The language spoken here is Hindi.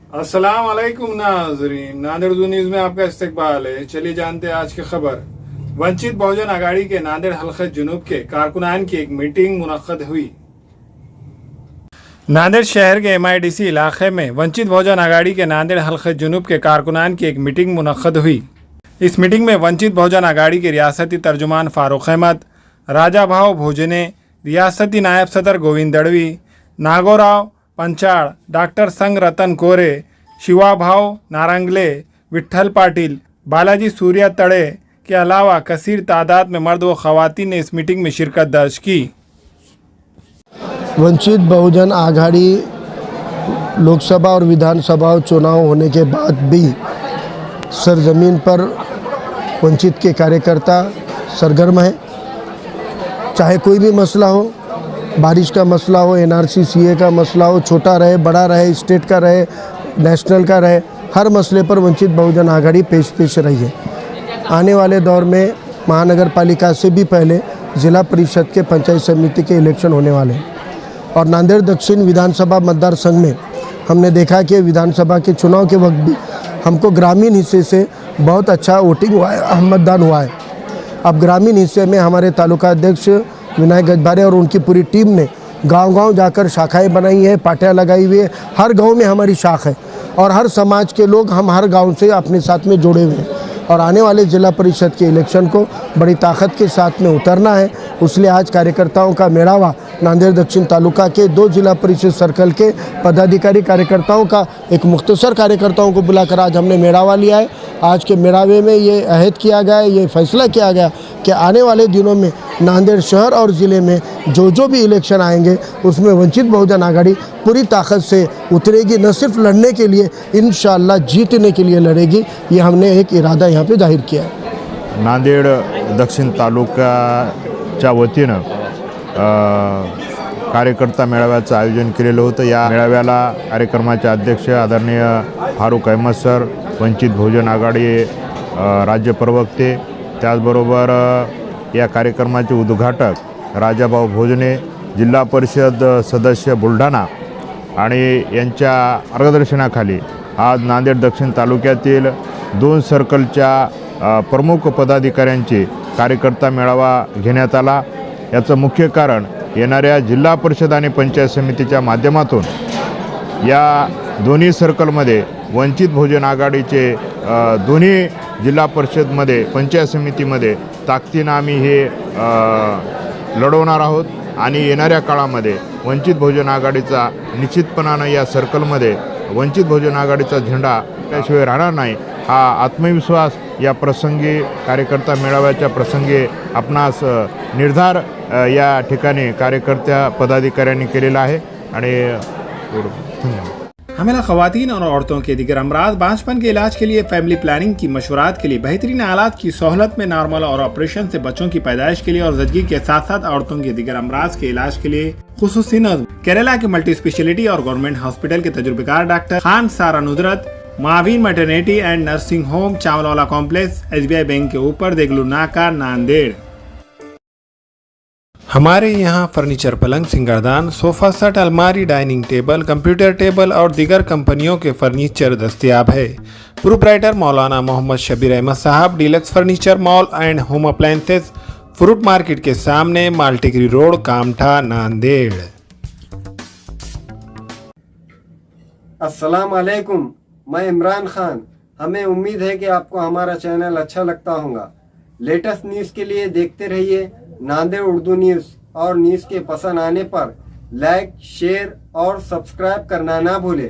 अस्सलाम वालेकुम नाज़रीन, नांदेड़ न्यूज में आपका इस्तकबाल है। चलिए जानते हैं आज की खबर। वंचित बहुजन आघाड़ी के नांदेड़ हलक़े जुनूब के कारकुनान की एक मीटिंग मुनक्कद हुई। नांदेड़ शहर के MIDC इलाके में वंचित बहुजन आघाड़ी के नांदेड़ हलक़े जुनूब के कारकुनान की एक मीटिंग मुनक्कद हुई। इस मीटिंग में वंचित बहुजन आघाड़ी के रियासती तर्जुमान फारूक अहमद, राजा भाव भोजने, रियासती नायब सदर गोविंद दड़वी, नागोराव पंचाळ, डॉक्टर संग रतन कोरे, शिवा भाव नारंगले, विठ्ठल पाटिल, बालाजी सूर्या तड़े के अलावा कसीर तादाद में मर्द व ख़वातीन ने इस मीटिंग में शिरकत दर्ज की। वंचित बहुजन आघाड़ी लोकसभा और विधानसभा चुनाव होने के बाद भी सरजमीन पर वंचित के कार्यकर्ता सरगर्म हैं। चाहे कोई भी मसला हो, बारिश का मसला हो, NRC CA का मसला हो, छोटा रहे बड़ा रहे, स्टेट का रहे नेशनल का रहे, हर मसले पर वंचित बहुजन आघाड़ी पेश रही है। आने वाले दौर में महानगर पालिका से भी पहले ज़िला परिषद के पंचायत समिति के इलेक्शन होने वाले हैं और नांदेड़ दक्षिण विधानसभा मतदार संघ में हमने देखा कि विधानसभा के चुनाव के वक्त भी हमको ग्रामीण हिस्से से बहुत अच्छा वोटिंग हुआ है, मतदान हुआ है। अब ग्रामीण हिस्से में हमारे तालुका अध्यक्ष विनायक गजबारे और उनकी पूरी टीम ने गांव-गांव जाकर शाखाएं बनाई है, पाटियाँ लगाई हुई है। हर गांव में हमारी शाख है और हर समाज के लोग हम हर गांव से अपने साथ में जुड़े हुए हैं और आने वाले ज़िला परिषद के इलेक्शन को बड़ी ताकत के साथ में उतरना है। इसलिए आज कार्यकर्ताओं का मेड़ावा नांदेड़ दक्षिण तालुका के 2 जिला परिषद सर्कल के पदाधिकारी कार्यकर्ताओं का एक मुख्तसर कार्यकर्ताओं को बुलाकर आज हमने मेड़ावा लिया है। आज के मेड़ावे में ये अहद किया गया है, ये फैसला किया गया कि आने वाले दिनों में नांदेड़ शहर और ज़िले में जो भी इलेक्शन आएंगे उसमें वंचित बहुजन आघाड़ी पूरी ताकत से उतरेगी। न सिर्फ लड़ने के लिए, इंशाअल्लाह जीतने के लिए लड़ेगी। ये हमने एक इरादा यहाँ पे जाहिर किया है। नांदेड़ दक्षिण तालुक्याच्या वतीनं कार्यकर्ता मेळाव्याचं आयोजन केलेलं होतं। या मेळाव्याला कार्यक्रमाचे अध्यक्ष आदरणीय फारूक अहमद सर, वंचित बहुजन आघाडी राज्य प्रवक्ते, त्याचबरोबर या कार्यक्रमाचे उद्घाटक राजाभाऊ भोजने, जिल्हा परिषद सदस्य बुलढाणा आणि यांच्या मार्गदर्शनाखाली आज नांदेड दक्षिण तालुक्यातील 2 सर्कलच्या प्रमुख पदाधिकाऱ्यांचे कार्यकर्ता मेळावा घेण्यात आला। याचं मुख्य कारण येणाऱ्या जिल्हा परिषद आणि पंचायत समितीच्या माध्यमातून या दोन्ही सर्कलमध्ये वंचित बहुजन आघाडीचे दोन्ही जिल्हा परिषदमध्ये पंचायत समितीमध्ये ताकदीनं आम्ही हे लढवणार आहोत आणि येणाऱ्या काळामध्ये वंचित बहुजन आघाडीचा निश्चितपणानं या सर्कलमध्ये वंचित बहुजन आघाडीचा झेंडा त्याशिवाय राहणार नाही हा आत्मविश्वास या प्रसंगी कार्यकर्ता मेळाव्याच्या प्रसंगी आपणास निर्धार या ठिकाणी कार्यकर्त्या पदाधिकाऱ्यांनी केलेला आहे आणि हमेला ख़वातीन और औरतों के दीगर अमराज बांझपन के इलाज के लिए फैमिली प्लानिंग की मशवरात के लिए बेहतरीन आलात की सहूलत में नॉर्मल और ऑपरेशन से बच्चों की पैदाइश के लिए और ज़चगी के साथ साथ औरतों के दीगर अमराज के इलाज के लिए खुसूसी नज़्म केरला के मल्टी स्पेशलिटी और गवर्नमेंट हॉस्पिटल के तजुर्बेकार doctor Khan Sara Nudrat, Maveen maternity and nursing home, Chawalwala complex, SBI bank के ऊपर, देगलू नाका, नांदेड़। हमारे यहाँ फर्नीचर, पलंग, सिंगारदान, सोफा सेट, अलमारी, डाइनिंग टेबल, कंप्यूटर टेबल और दीगर कंपनियों के फर्नीचर दस्तयाब है। प्रोप्राइटर मौलाना मोहम्मद शबीर अहमद साहब, deluxe furniture mall and home appliances, fruit market के सामने, माल्टीगिरी रोड, कामठा, नांदेड़। अस्सलाम वालेकुम, मैं इमरान खान। हमें उम्मीद है कि आपको हमारा चैनल अच्छा लगता होगा। लेटेस्ट न्यूज़ के लिए देखते रहिए नांदेड़ उर्दू न्यूज़ और न्यूज़ के पसंद आने पर लाइक, शेयर और सब्सक्राइब करना ना भूलें।